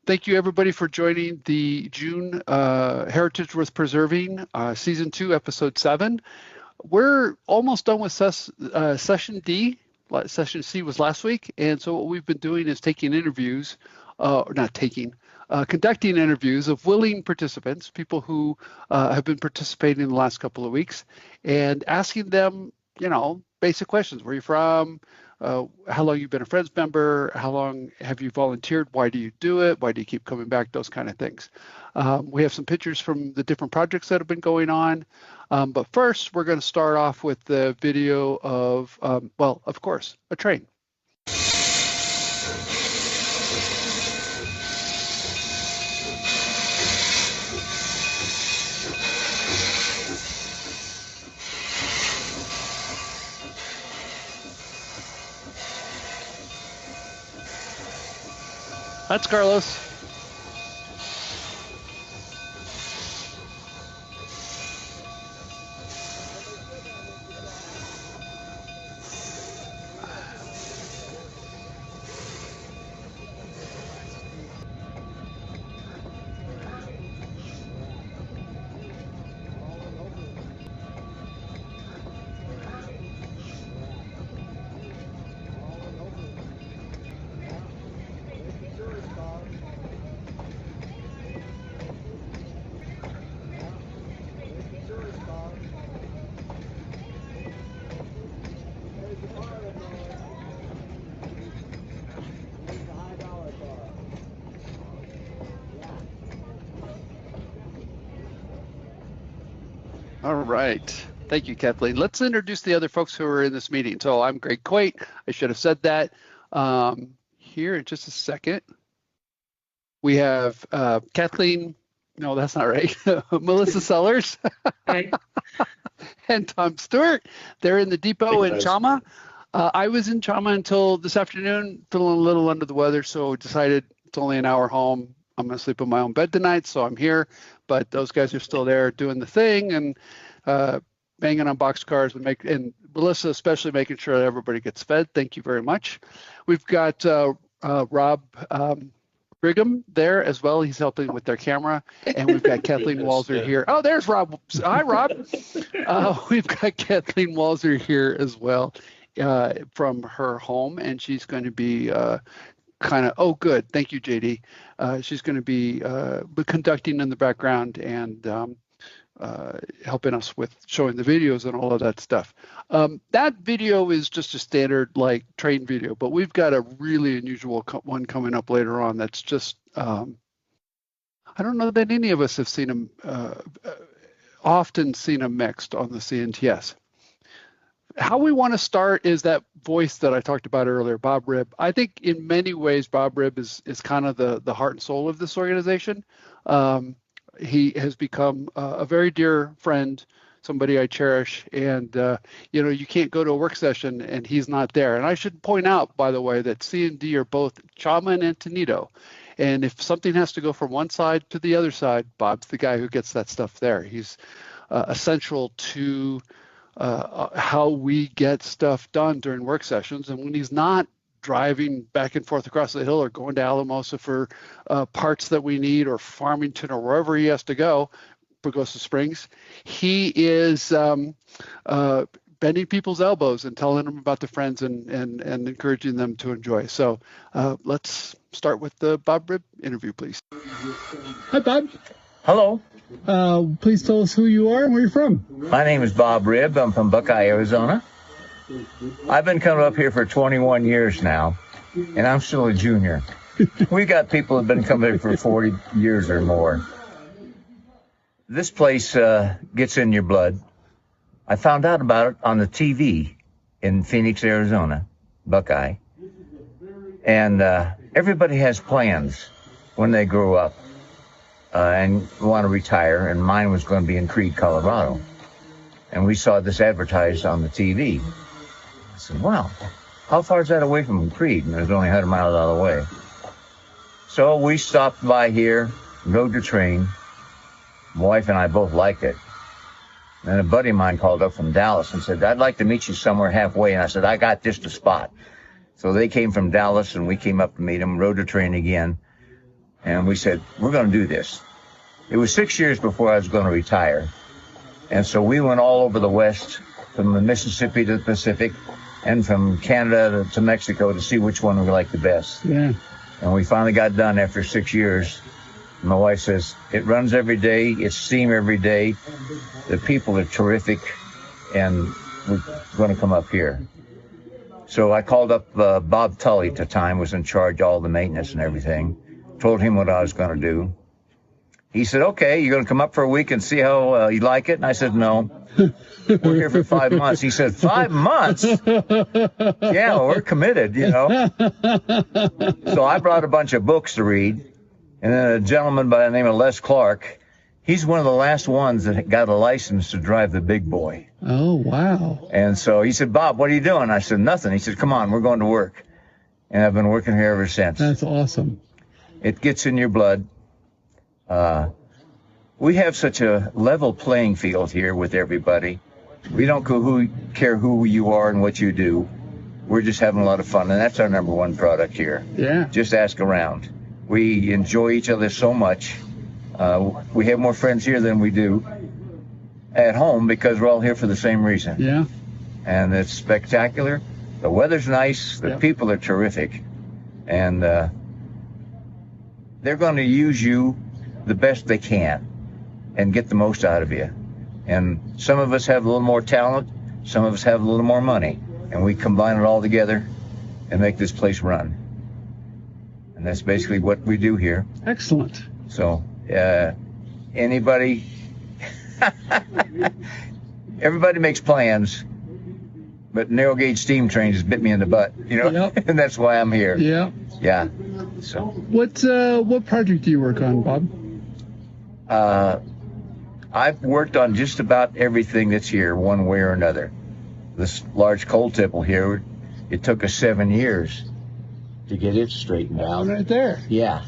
Thank you, everybody, for joining the June Heritage Worth Preserving, Season 2, Episode 7. We're almost done with Session D. Session C was last week, and so what we've been doing is taking interviews, conducting interviews of willing participants, people who have been participating in the last couple of weeks, and asking them, basic questions. Where are you from? How long you've been a Friends member? How long have you volunteered? Why do you do it? Why do you keep coming back? Those kind of things. We have some pictures from the different projects that have been going on. But first, we're going to start off with the video of, of course, a train. That's Carlos. All right. Thank you, Kathleen. Let's introduce the other folks who are in this meeting. So I'm Greg Coit. I should have said that. Here in just a second, we have Kathleen. No, that's not right. Melissa Sellers. Hi. And Tom Stewart. They're in the depot in Chama. I was in Chama until this afternoon, feeling a little under the weather, so decided it's only an hour home. I'm going to sleep in my own bed tonight, so I'm here. But those guys are still there doing the thing and banging on boxcars and Melissa especially making sure that everybody gets fed. Thank you very much. We've got Rob Brigham there as well. He's helping with their camera. And we've got Kathleen Walzer here. Oh, there's Rob. Hi, Rob. We've got Kathleen Walzer here as well from her home, and she's going to be good. Thank you, JD. She's going to be conducting in the background and helping us with showing the videos and all of that stuff. That video is just a standard train video, but we've got a really unusual one coming up later on. That's just I don't know that any of us have seen them often seen them mixed on the CNTS. How we want to start is that voice that I talked about earlier, Bob Reib. I think in many ways, Bob Reib is kind of the heart and soul of this organization. He has become a very dear friend, somebody I cherish, and you can't go to a work session and he's not there. And I should point out, by the way, that C and D are both Chama and Antonito. And if something has to go from one side to the other side, Bob's the guy who gets that stuff there. He's essential to how we get stuff done during work sessions. And when he's not driving back and forth across the hill or going to Alamosa for parts that we need, or Farmington, or wherever he has to go, Pagosa Springs, he is bending people's elbows and telling them about the friends and encouraging them to enjoy. So let's start with the Bob Reib interview, please. Hi, Bob. Hello. Please tell us who you are and where you're from. My name is Bob Reib. I'm from Buckeye, Arizona. I've been coming up here for 21 years now, and I'm still a junior. We got people who've been coming here for 40 years or more. This place gets in your blood. I found out about it on the TV in Phoenix, Arizona, Buckeye. And everybody has plans when they grow up and want to retire, and mine was going to be in Creede, Colorado. And we saw this advertised on the TV. I said, wow, how far is that away from Creede? And it was only 100 miles out of the way. So we stopped by here, rode the train. My wife and I both liked it. And a buddy of mine called up from Dallas and said, I'd like to meet you somewhere halfway. And I said, I got just a spot. So they came from Dallas, and we came up to meet them, rode the train again. And we said, we're going to do this. It was 6 years before I was going to retire. And so we went all over the West, from the Mississippi to the Pacific, and from Canada to Mexico to see which one we liked the best. Yeah. And we finally got done after 6 years. My wife says, it runs every day, it's steam every day. The people are terrific, and we're going to come up here. So I called up Bob Tully at the time, was in charge of all the maintenance and everything. Told him what I was going to do. He said, okay, you're going to come up for a week and see how you like it? And I said, no. We're here for 5 months. He said, 5 months? Yeah, well, we're committed, you know. So I brought a bunch of books to read. And then a gentleman by the name of Les Clark, he's one of the last ones that got a license to drive the big boy. Oh, wow. And so he said, Bob, what are you doing? I said, nothing. He said, come on, we're going to work. And I've been working here ever since. That's awesome. It gets in your blood. We have such a level playing field here with everybody. We don't care who you are and what you do. We're just having a lot of fun, and that's our number one product here. Yeah. Just ask around. We enjoy each other so much. We have more friends here than we do at home because we're all here for the same reason. Yeah. And it's spectacular. The weather's nice. The people are terrific. And they're going to use you the best they can and get the most out of you. And some of us have a little more talent. Some of us have a little more money. And we combine it all together and make this place run. And that's basically what we do here. Excellent. So, anybody, everybody makes plans, but narrow gauge steam trains bit me in the butt, you know, Yep. and that's why I'm here. Yeah. Yeah. So, What project do you work on, Bob? I've worked on just about everything that's here, one way or another. This large coal tipple here, it took us 7 years to get it straightened out. Right there. Yeah.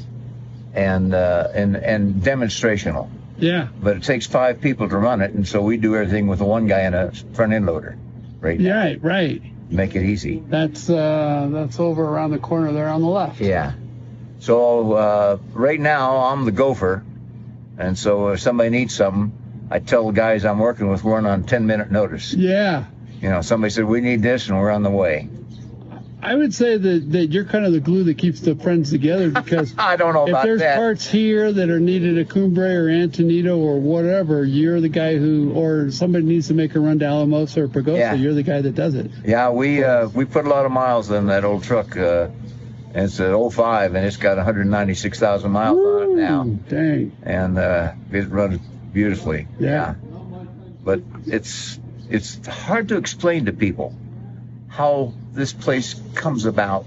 And demonstrational. Yeah. But it takes 5 people to run it, and so we do everything with one guy and a front end loader. Right now. Yeah, right. Make it easy. That's over around the corner there on the left. Yeah. So right now I'm the gopher, and so if somebody needs something, I tell the guys I'm working with we're on 10-minute notice. Yeah. You know, somebody said we need this, and we're on the way. I would say that you're kind of the glue that keeps the friends together because I don't know about that. If there's parts here that are needed at Cumbres or Antonito or whatever, you're the guy or somebody needs to make a run to Alamosa or Pagosa, you're the guy that does it. Yeah, we put a lot of miles in that old truck. And it's an 05, and it's got 196,000 miles on it now. Dang. And it runs beautifully. Yeah. But it's hard to explain to people how this place comes about,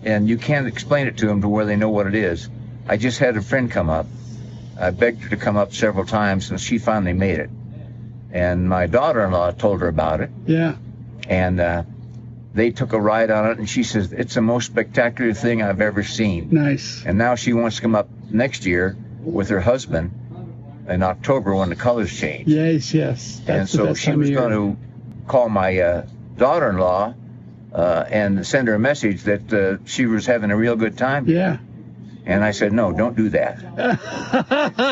and you can't explain it to them to where they know what it is. I just had a friend come up. I begged her to come up several times, and she finally made it. And my daughter-in-law told her about it. Yeah. And they took a ride on it, and she says, it's the most spectacular thing I've ever seen. Nice. And now she wants to come up next year with her husband in October when the colors change. Yes. And so she was going to call my daughter-in-law and send her a message that she was having a real good time. Yeah. And I said, no, don't do that.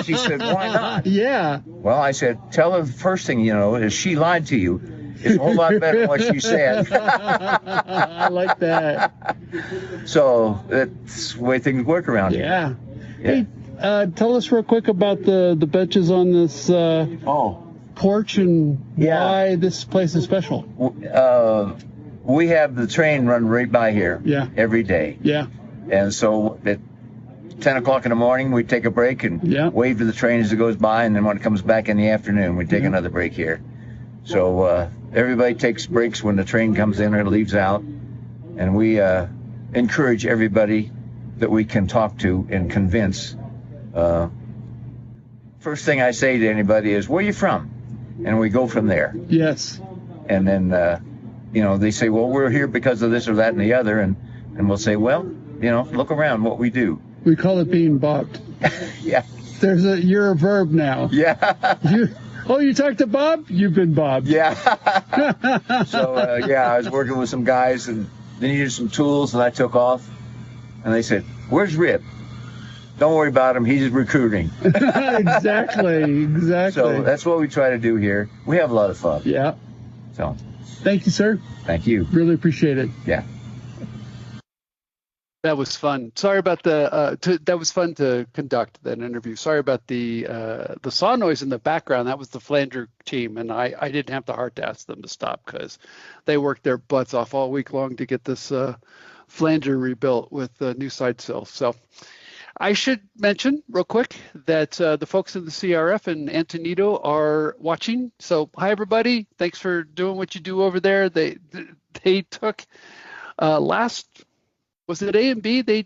She said, why not? Yeah. Well, I said, tell her the first thing you know is she lied to you. It's a whole lot better than what she said. I like that. So that's the way things work around here. Yeah. Hey, tell us real quick about the benches on this porch and why this place is special. We have the train run right by here every day. Yeah. And so at 10 o'clock in the morning, we take a break and wave to the train as it goes by, and then when it comes back in the afternoon, we take another break here. So everybody takes breaks when the train comes in or leaves out, and we encourage everybody that we can talk to and convince. First thing I say to anybody is, where are you from? And we go from there. Yes. And then, they say, well, we're here because of this or that and the other, and we'll say, well, look around what we do. We call it being bobbed. Yeah. You're a verb now. Yeah. You talked to Bob? You've been bobbed. Yeah. So, I was working with some guys, and they needed some tools, and I took off. And they said, where's Reib? Don't worry about him. He's recruiting. Exactly. So that's what we try to do here. We have a lot of fun. Yeah. So thank you, sir. Thank you. Really appreciate it. Yeah. That was fun. Sorry about that was fun to conduct that interview. Sorry about the saw noise in the background. That was the flanger team, and I didn't have the heart to ask them to stop because they worked their butts off all week long to get this flanger rebuilt with new side sills. So I should mention real quick that the folks in the CRF and Antonito are watching. So hi everybody, thanks for doing what you do over there. They took was it A and B? They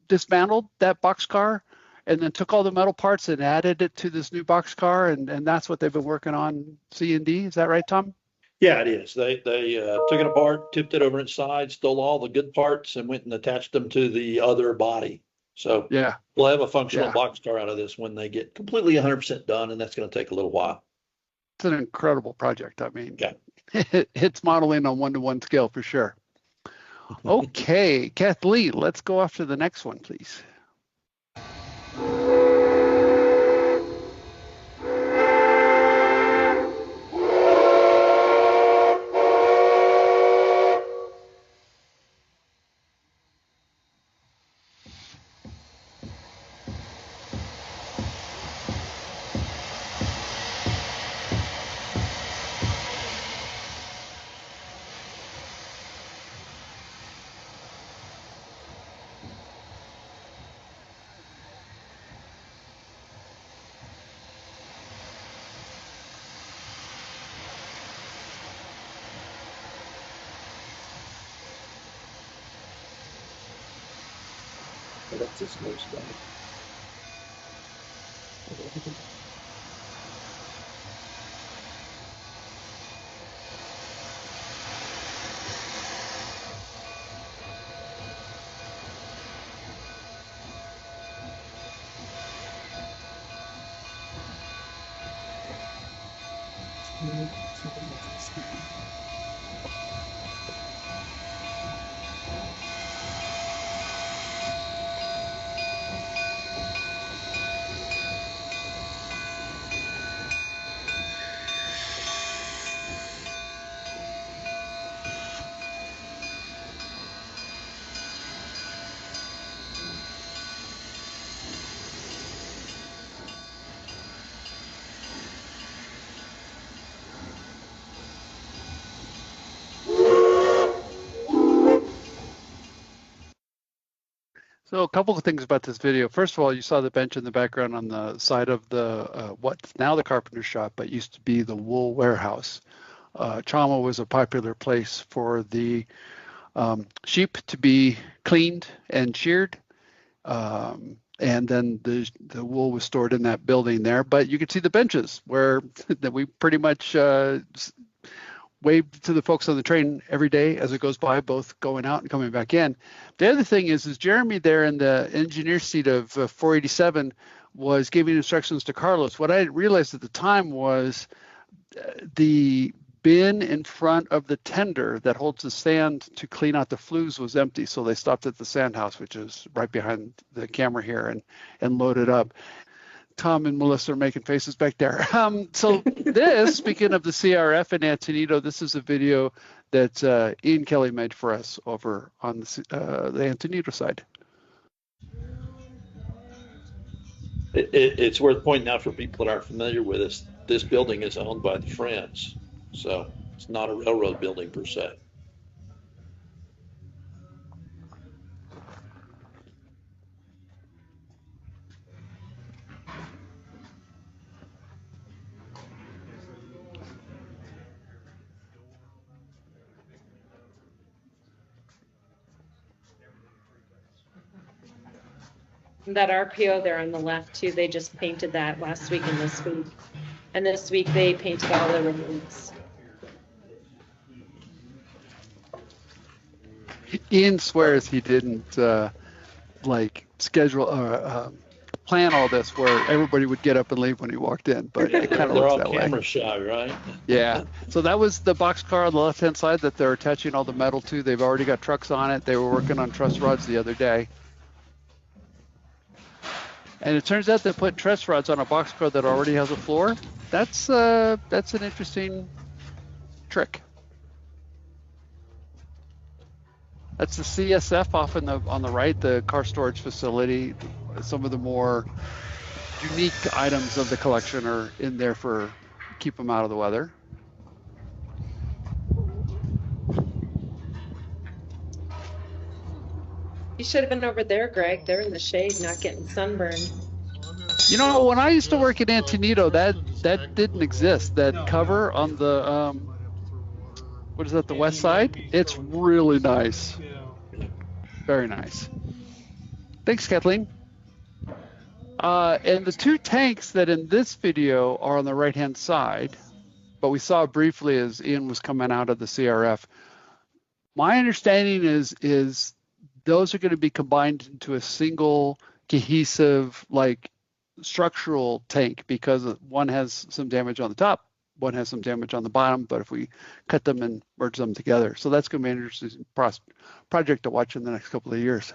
dismantled that boxcar and then took all the metal parts and added it to this new boxcar, and that's what they've been working on. C and D, is that right, Tom? Yeah, it is. They took it apart, tipped it over its side, stole all the good parts, and went and attached them to the other body. So yeah, we'll have a functional boxcar out of this when they get completely 100% done, and that's going to take a little while. It's an incredible project. I mean, it's modeling on one-to-one scale for sure. Okay, Kathleen, let's go off to the next one, please. That's just no stuff. So a couple of things about this video. First of all, you saw the bench in the background on the side of the what's now the carpenter shop, but used to be the wool warehouse. Chama was a popular place for the sheep to be cleaned and sheared. And then the wool was stored in that building there. But you could see the benches where that we pretty much wave to the folks on the train every day as it goes by, both going out and coming back in. The other thing is Jeremy there in the engineer seat of 487 was giving instructions to Carlos. What I realized at the time was the bin in front of the tender that holds the sand to clean out the flues was empty. So they stopped at the sand house, which is right behind the camera here, and loaded up. Tom and Melissa are making faces back there. So this, speaking of the CRF and Antonito, this is a video that Ian Kelly made for us over on the Antonito side. It's worth pointing out for people that aren't familiar with this, this building is owned by the Friends. So it's not a railroad building per se. That RPO there on the left too, they just painted that last week and this week. And this week they painted all the rooms. Ian swears he didn't like schedule or plan all this where everybody would get up and leave when he walked in, but it kind of looks that way. They're all camera shy, right? Yeah. So that was the boxcar on the left-hand side that they're attaching all the metal to. They've already got trucks on it. They were working on truss rods the other day. And it turns out that putting truss rods on a boxcar that already has a floor, that's an interesting trick. That's the CSF off on the right, the car storage facility. Some of the more unique items of the collection are in there for keep them out of the weather. You should have been over there, Greg. They're in the shade, not getting sunburned. You know, when I used to work at Antonito, that didn't exist. That cover on the what is that? The west side. It's really nice. Very nice. Thanks, Kathleen. And the two tanks that in this video are on the right-hand side, but we saw briefly as Ian was coming out of the CRF. My understanding is those are going to be combined into a single cohesive, like, structural tank, because one has some damage on the top, one has some damage on the bottom, but if we cut them and merge them together. So that's going to be an interesting project to watch in the next couple of years.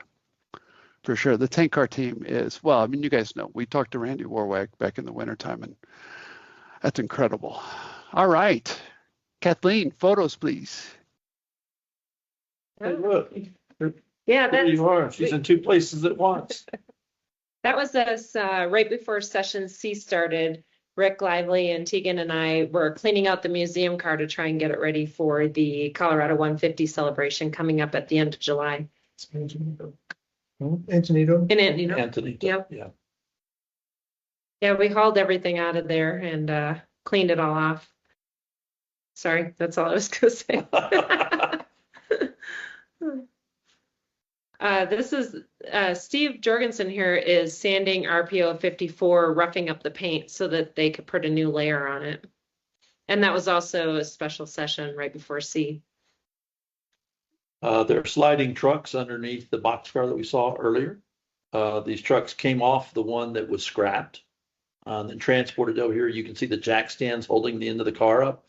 For sure. The tank car team is, well, I mean, you guys know, we talked to Randy Warwag back in the wintertime, and that's incredible. All right. Kathleen, photos, please. Hey, look. Yeah, There that's, you are. She's in two places at once. that was us right before session C started. Rick Lively and Tegan and I were cleaning out the museum car to try and get it ready for the Colorado 150 celebration coming up at the end of July. Antonito. In Antonito. Anthony. Yep. Yeah. Yeah, we hauled everything out of there and cleaned it all off. Sorry, that's all I was going to say. This is Steve Jorgensen here is sanding RPO 54, roughing up the paint so that they could put a new layer on it. And that was also a special session right before C. There are sliding trucks underneath the boxcar that we saw earlier. These trucks came off the one that was scrapped and then transported over here. You can see the jack stands holding the end of the car up.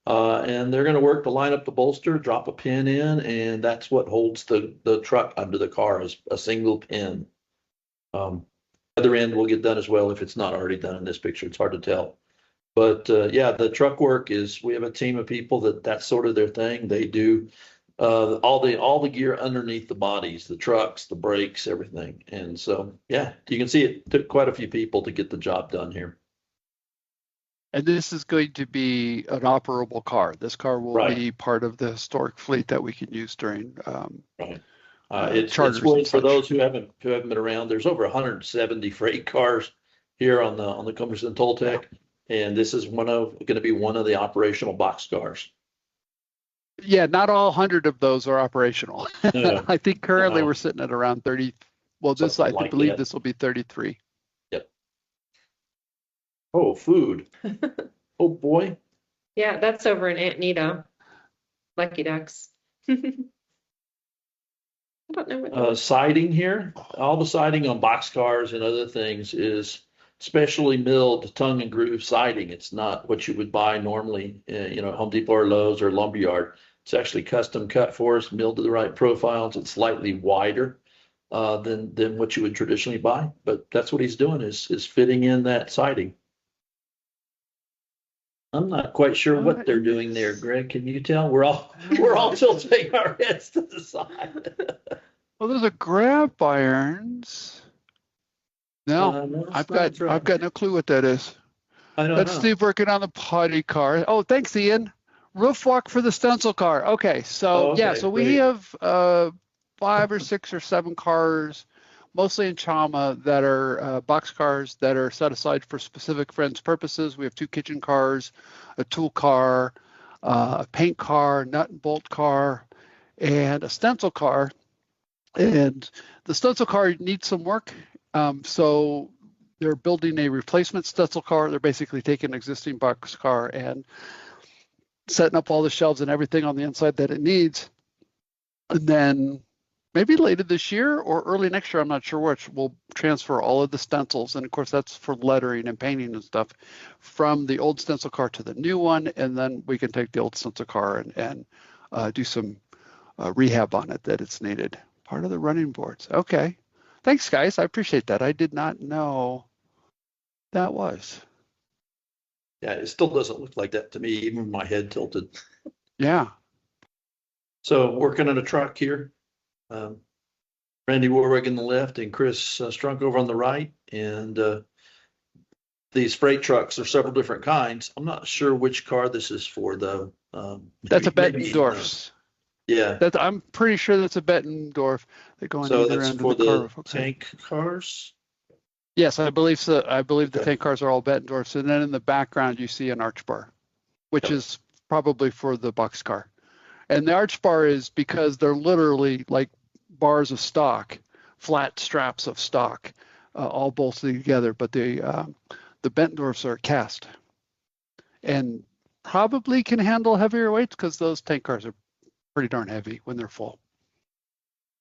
And they're going to work to line up the bolster, drop a pin in, and that's what holds the truck under the car, is a single pin. Other end will get done as well if it's not already done in this picture. It's hard to tell. But yeah, the truck work is, we have a team of people that's sort of their thing. They do all the gear underneath the bodies, the trucks, the brakes, everything. And so, yeah, you can see it took quite a few people to get the job done here. And this is going to be an operable car. This car will be part of the historic fleet that we can use during It's charters for and such. those who haven't been around. There's over 170 freight cars here on the Cumbres and Toltec, and this is going to be one of the operational boxcars. Yeah, not all 100 of those are operational. Yeah. I think currently we're sitting at around 30. Well, Something like believe that. this will be 33. Yep. Oh, food. Oh boy. Yeah, that's over in Antonito. Lucky Ducks. I don't know what Siding here. All the siding on boxcars and other things is specially milled tongue and groove siding. It's not what you would buy normally, Home Depot or Lowe's or Lumberyard. It's actually custom cut for us, milled to the right profiles. It's slightly wider than what you would traditionally buy. But that's what he's doing is fitting in that siding. I'm not quite sure what they're doing there, Greg. Can you tell? We're all tilting our heads to the side. Well, those are grab irons. No, No, I've got no clue what that is. I don't That's know. Steve working on the potty car. Oh, thanks, Ian. Roof walk for the stencil car. Okay, so okay, yeah, so we great. have 5 or 6 or 7 cars, mostly in Chama, that are box cars that are set aside for specific friends' purposes. We have 2 kitchen cars, a tool car, a paint car, nut and bolt car, and a stencil car. And the stencil car needs some work, so they're building a replacement stencil car. They're basically taking an existing box car and setting up all the shelves and everything on the inside that it needs. And then maybe later this year or early next year, I'm not sure which, we'll transfer all of the stencils. And of course, that's for lettering and painting and stuff from the old stencil car to the new one. And then we can take the old stencil car and do some rehab on it that it's needed. Part of the running boards. Okay. Thanks, guys. I appreciate that. I did not know that was. Yeah, it still doesn't look like that to me, even with my head tilted. Yeah. So working on a truck here. Randy Warwick in the left and Chris Strunk over on the right. And these freight trucks are several different kinds. I'm not sure which car this is for, though. That's a Bettendorf's. Yeah. I'm pretty sure that's a Bettendorf. They go on either end of the car. Tank cars? Yes, I believe so. I believe the tank cars are all Bettendorfs. And then in the background, you see an arch bar, which is probably for the boxcar. And the arch bar is because they're literally like bars of stock, flat straps of stock, all bolted together. But the Bettendorfs are cast and probably can handle heavier weights because those tank cars are pretty darn heavy when they're full.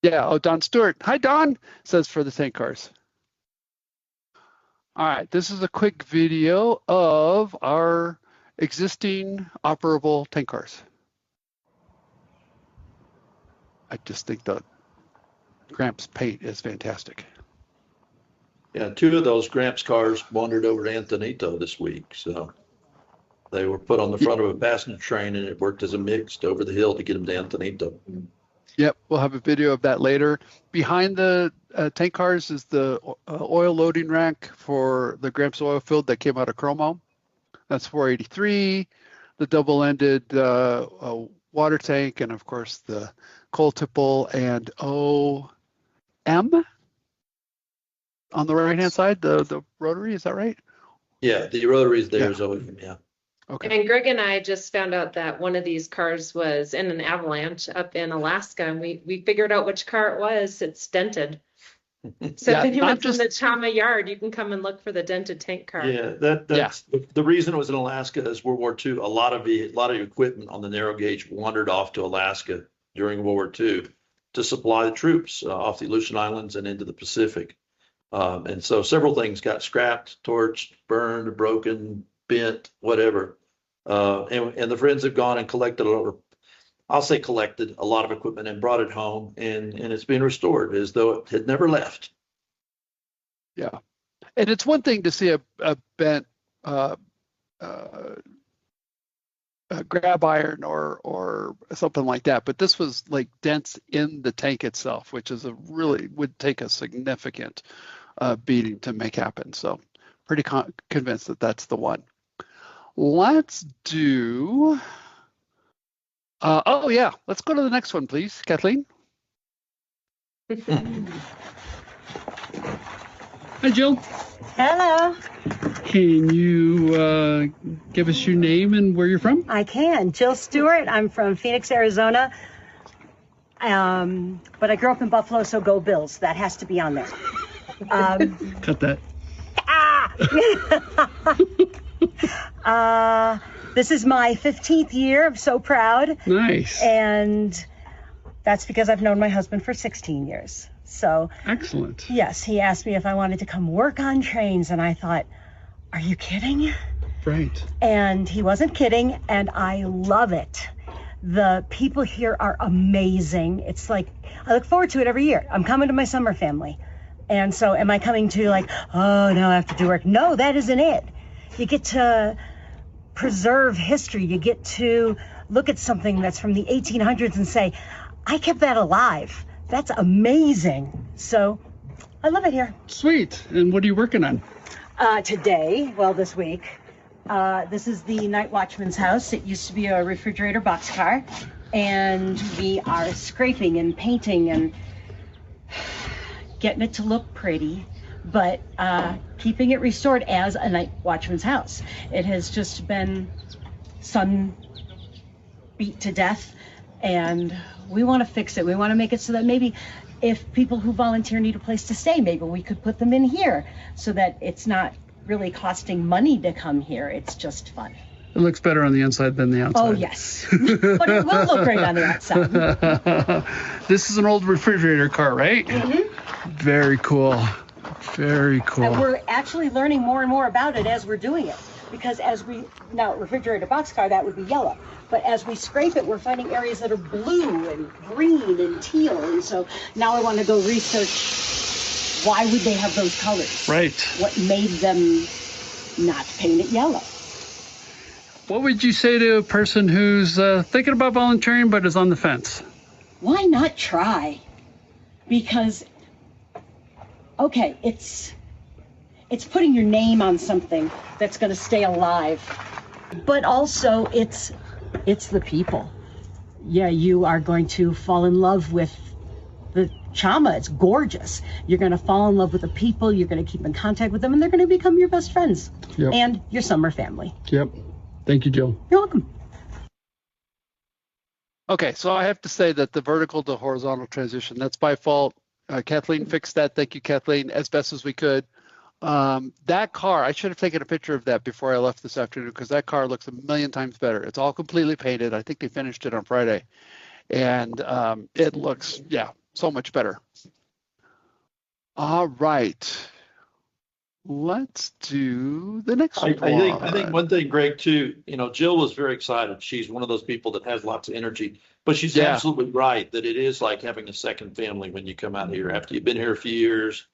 Yeah. Oh, Don Stewart. Hi, Don, says for the tank cars. All right. This is a quick video of our existing operable tank cars. I just think the Gramps paint is fantastic. Yeah, 2 of those Gramps cars wandered over to Antonito this week. So they were put on the front of a passenger train and it worked as a mixed over the hill to get them to Antonito. Yep, we'll have a video of that later. Behind the tank cars is the oil loading rack for the Gramps oil field that came out of Chromo. That's 483, the double-ended water tank, and of course the coal tipple and OM on the right-hand side, the rotary, is that right? Yeah, the rotary is there is OM, yeah. Okay. And Greg and I just found out that one of these cars was in an avalanche up in Alaska, and we figured out which car it was. It's dented. So if anyone's in the Chama yard, you can come and look for the dented tank car. Yeah, that's the reason it was in Alaska is World War II. A lot of equipment on the narrow gauge wandered off to Alaska during World War II to supply the troops off the Aleutian Islands and into the Pacific. And so several things got scrapped, torched, burned, broken, bent, whatever. And the friends have gone and collected a lot of equipment and brought it home, and it's been restored as though it had never left. Yeah. And it's one thing to see a bent grab iron or something like that, but this was like dents in the tank itself, which is would take a significant beating to make happen. So pretty convinced that that's the one. Let's do, let's go to the next one, please, Kathleen. Hi, Jill. Hello. Can you give us your name and where you're from? I can. Jill Stewart. I'm from Phoenix, Arizona. But I grew up in Buffalo, so go Bills. That has to be on there. Cut that. This is my 15th year. I'm so proud. Nice. And that's because I've known my husband for 16 years. So excellent. Yes, he asked me if I wanted to come work on trains, and I thought, are you kidding? Right. And he wasn't kidding, and I love it. The people here are amazing. It's like, I look forward to it every year. I'm coming to my summer family. And so am I coming to like, oh, no, I have to do work? No, that isn't it. You get to preserve history. You get to look at something that's from the 1800s and say, I kept that alive. That's amazing. So I love it here. Sweet. And what are you working on? This week, this is the night watchman's house. It used to be a refrigerator boxcar, and we are scraping and painting and getting it to look pretty, but keeping it restored as a night watchman's house. It has just been sun beat to death, and we want to fix it. We want to make it so that maybe if people who volunteer need a place to stay, maybe we could put them in here so that it's not really costing money to come here. It's just fun. It looks better on the inside than the outside. Oh, yes. But it will look great on the outside. This is an old refrigerator car, right? Mm-hmm. Very cool. Very cool. And we're actually learning more and more about it as we're doing it. Because now refrigerator boxcar, that would be yellow. But as we scrape it, we're finding areas that are blue and green and teal. And so now I want to go research Why would they have those colors? Right. What made them not paint it yellow? What would you say to a person who's thinking about volunteering but is on the fence? Why not try? Because, okay, it's putting your name on something that's going to stay alive. But also, it's the people. Yeah, you are going to fall in love with the Chama. It's gorgeous. You're going to fall in love with the people. You're going to keep in contact with them, and they're going to become your best friends. Yep. And your summer family. Yep. Thank you, Jill. You're welcome. Okay, so I have to say that the vertical to horizontal transition, that's by fault. Kathleen fixed that. Thank you, Kathleen, as best as we could. That car, I should have taken a picture of that before I left this afternoon because that car looks a million times better. It's all completely painted. I think they finished it on Friday. And it looks, yeah, so much better. All right. Let's do the next one. I think one thing, Greg, too, Jill was very excited. She's one of those people that has lots of energy, but she's absolutely right that it is like having a second family when you come out here after you've been here a few years.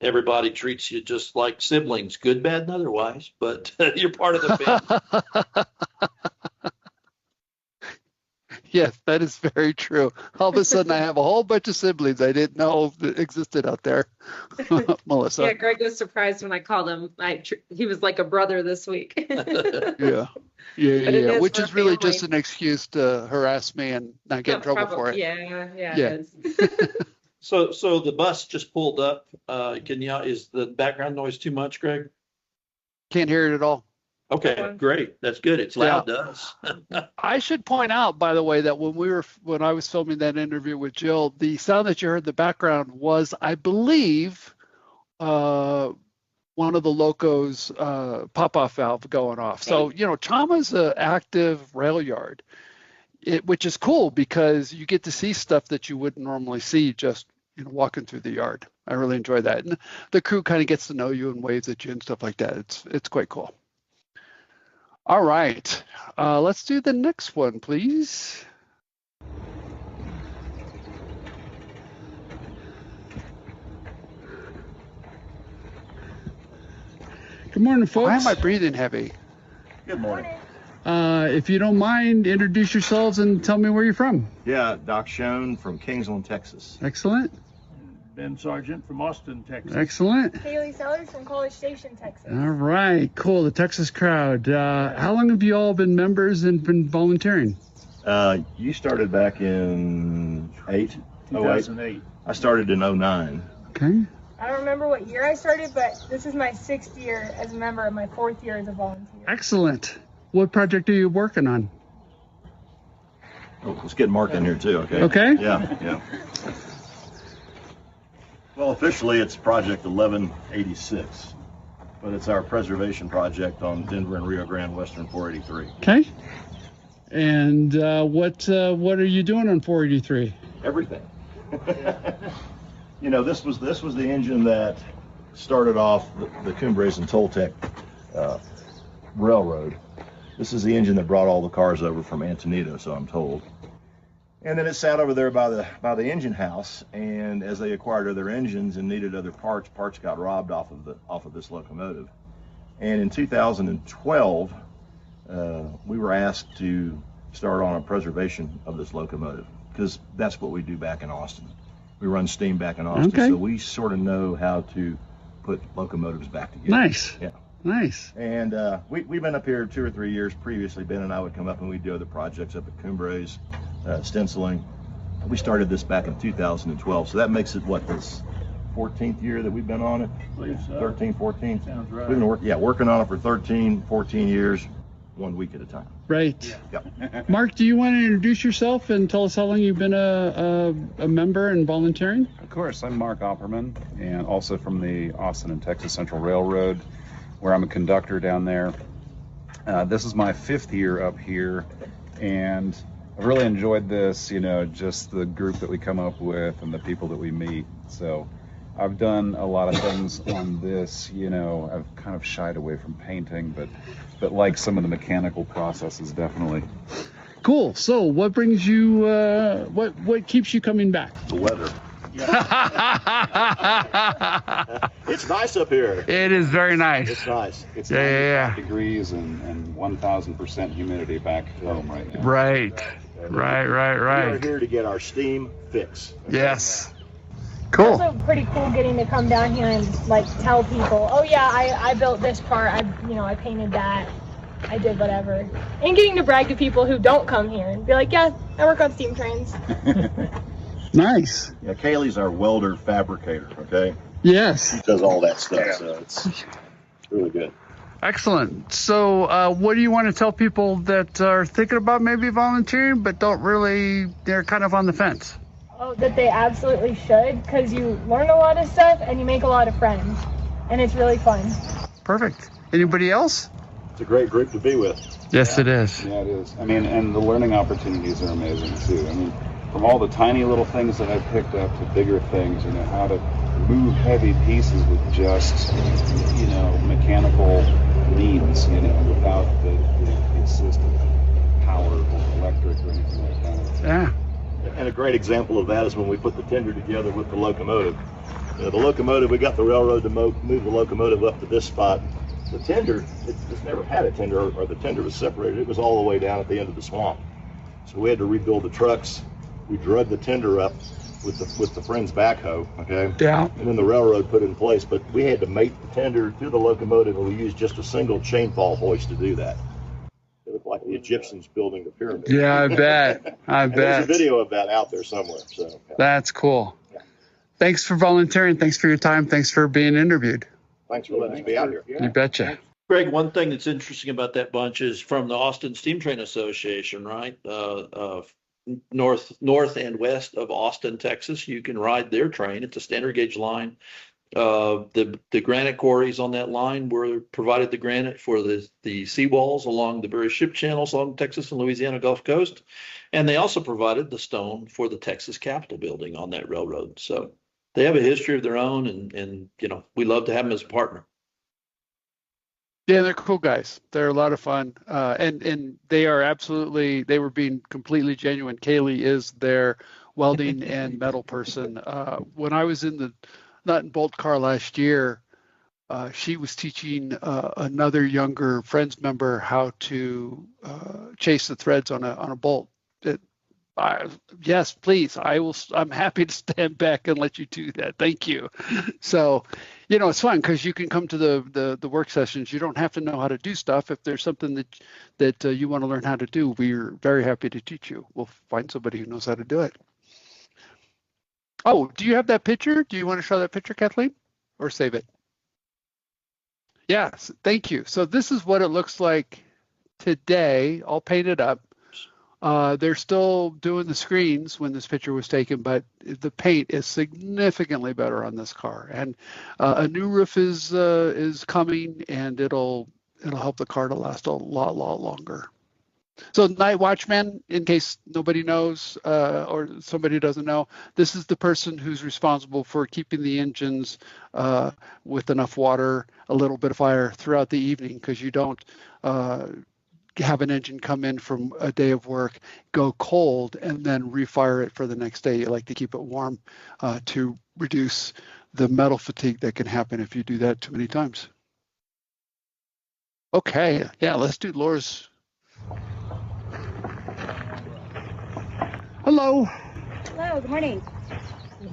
Everybody treats you just like siblings, good, bad, and otherwise, but you're part of the family. Yes, that is very true. All of a sudden, I have a whole bunch of siblings I didn't know that existed out there. Melissa. Yeah, Greg was surprised when I called him. He was like a brother this week. Yeah. Which is really just an excuse to harass me and not get in trouble for it. Yeah. It is. So the bus just pulled up. Is the background noise too much, Greg? Can't hear it at all. Okay, great. That's good. It's loud to us. I should point out, by the way, that when I was filming that interview with Jill, the sound that you heard in the background was, I believe, one of the Locos pop-off valve going off. So, Chama's an active rail yard, which is cool because you get to see stuff that you wouldn't normally see just walking through the yard. I really enjoy that. And the crew kind of gets to know you and waves at you and stuff like that. It's quite cool. All right, let's do the next one, please. Good morning, folks. Why am I breathing heavy? Good morning. If you don't mind, introduce yourselves and tell me where you're from. Yeah, Doc Schoen from Kingsland, Texas. Excellent. Ben Sargent from Austin, Texas. Excellent. Kailey Sellers from College Station, Texas. All right, cool. The Texas crowd. How long have you all been members and been volunteering? You started back in 2008. I started in 09. Okay. I don't remember what year I started, but this is my 6th year as a member and my 4th year as a volunteer. Excellent. What project are you working on? Oh, let's get Mark in here too, okay? Okay. Yeah. Well, officially it's Project 1186, but it's our preservation project on Denver and Rio Grande Western 483. Okay. And what are you doing on 483? Everything. This was the engine that started off the Cumbres and Toltec railroad. This is the engine that brought all the cars over from Antonito, so I'm told. And then it sat over there by the engine house, and as they acquired other engines and needed other parts got robbed off of this locomotive. And in 2012, we were asked to start on a preservation of this locomotive because that's what we do back in Austin. We run steam back in Austin, so we sort of know how to put locomotives back together. Nice. Yeah. Nice. And we've been up here 2 or 3 years previously. Ben and I would come up and we'd do other projects up at Cumbres, stenciling. We started this back in 2012, so that makes it this 14th year that we've been on it? I believe so. 13, 14? Sounds right. We've been working on it for 13, 14 years, 1 week at a time. Right. Yeah. Mark, do you want to introduce yourself and tell us how long you've been a member and volunteering? Of course, I'm Mark Opperman, and also from the Austin and Texas Central Railroad, where I'm a conductor down there. This is my 5th year up here, and I've really enjoyed this, just the group that we come up with and the people that we meet. So I've done a lot of things on this, I've kind of shied away from painting, but like some of the mechanical processes, definitely. Cool. So what brings you, what keeps you coming back? The weather. It's nice up here. It is very nice. It's nice. It's Yeah. 95 degrees and 1,000% humidity back home right now. Right. We are here to get our steam fix. Yes. It's Cool. also pretty cool getting to come down here and like tell people, oh yeah, I built this part. I painted that. I did whatever. And getting to brag to people who don't come here and be like, yeah, I work on steam trains. Nice. Yeah, Kailey's our welder fabricator, okay? Yes. She does all that stuff, so it's really good. Excellent. So what do you want to tell people that are thinking about maybe volunteering but don't really, they're kind of on the fence? Oh, that they absolutely should, because you learn a lot of stuff and you make a lot of friends. And it's really fun. Perfect. Anybody else? It's a great group to be with. Yes, it is. Yeah, it is. I mean, and the learning opportunities are amazing too. I mean, from all the tiny little things that I've picked up to bigger things, how to move heavy pieces with just, mechanical means, without the assisted power or electric or anything like that. Yeah. And a great example of that is when we put the tender together with the locomotive. The locomotive, we got the railroad to move the locomotive up to this spot. The tender, it's never had a tender, or the tender was separated. It was all the way down at the end of the swamp. So we had to rebuild the trucks. We drug the tender up with the Friends backhoe, okay? Yeah. And then the railroad put it in place. But we had to mate the tender to the locomotive, and we used just a single chainfall hoist to do that. It looked like the Egyptians building the pyramid. Yeah, I bet. There's a video of that out there somewhere. So yeah. That's cool. Yeah. Thanks for volunteering. Thanks for your time. Thanks for being interviewed. Thanks for letting us be out here. You betcha. Greg, one thing that's interesting about that bunch is from the Austin Steam Train Association, right? North and west of Austin, Texas, you can ride their train. It's a standard gauge line. The granite quarries on that line were provided the granite for the seawalls along the various ship channels along Texas and Louisiana Gulf Coast. And they also provided the stone for the Texas Capitol building on that railroad. So they have a history of their own, and we love to have them as a partner. Yeah, they're cool guys. They're a lot of fun. And they were being completely genuine. Kailey is their welding and metal person. When I was in the nut and bolt car last year, she was teaching another younger Friends member how to chase the threads on a bolt. Yes, please. I'm happy to stand back and let you do that. Thank you. So, it's fun because you can come to the work sessions. You don't have to know how to do stuff. If there's something that you want to learn how to do, we're very happy to teach you. We'll find somebody who knows how to do it. Oh, do you have that picture? Do you want to show that picture, Kathleen, or save it? Yes, thank you. So this is what it looks like today, all painted up. They're still doing the screens when this picture was taken, but the paint is significantly better on this car. And a new roof is coming, and it'll help the car to last a lot longer. So night watchman, in case nobody knows or somebody doesn't know, this is the person who's responsible for keeping the engines with enough water, a little bit of fire throughout the evening, because you don't have an engine come in from a day of work, go cold, and then refire it for the next day. You like to keep it warm to reduce the metal fatigue that can happen if you do that too many times. Okay, yeah, let's do Laura's. Hello. Hello, good morning.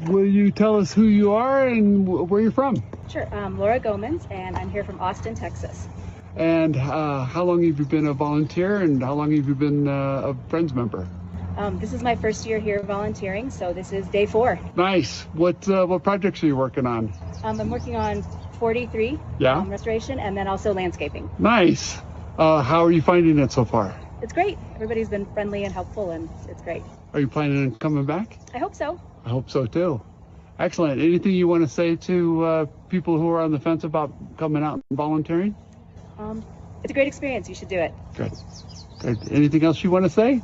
Will you tell us who you are and where you're from? Sure, I'm Laura Gomans, and I'm here from Austin, Texas. And how long have you been a volunteer, and how long have you been a Friends member? This is my first year here volunteering, so this is day 4. Nice. What projects are you working on? I'm working on 43 restoration, and then also landscaping. Nice. How are you finding it so far? It's great. Everybody's been friendly and helpful, and it's great. Are you planning on coming back? I hope so. I hope so too. Excellent. Anything you want to say to people who are on the fence about coming out and volunteering? It's a great experience. You should do it. Good. Anything else you want to say?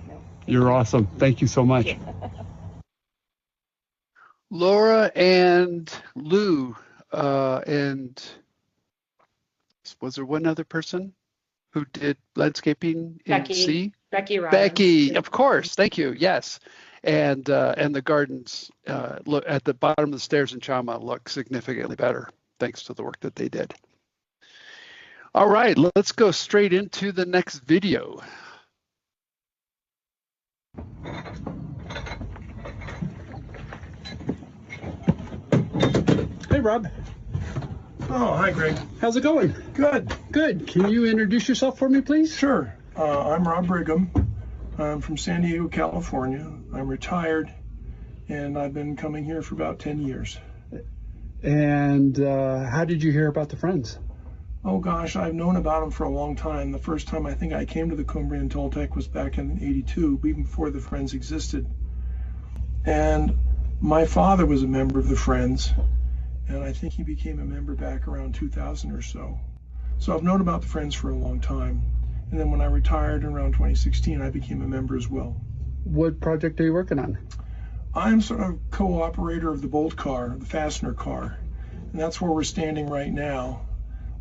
No. You're awesome. Thank you so much. Laura and Lou, and was there one other person who did landscaping in Becky. C? Becky, of course. Thank you. Yes. And the gardens look at the bottom of the stairs in Chama look significantly better thanks to the work that they did. All right, let's go straight into the next video. Hey, Rob. Oh, hi, Greg. How's it going? Good. Good. Can you introduce yourself for me, please? Sure. I'm Rob Brigham. I'm from San Diego, California. I'm retired, and I've been coming here for about 10 years. And how did you hear about the Friends? Oh, gosh, I've known about them for a long time. The first time I think I came to the Cumbres and Toltec was back in '82, even before the Friends existed. And my father was a member of the Friends, and I think he became a member back around 2000 or so. So I've known about the Friends for a long time. And then when I retired around 2016, I became a member as well. What project are you working on? I'm sort of co-operator of the bolt car, the fastener car. And that's where we're standing right now.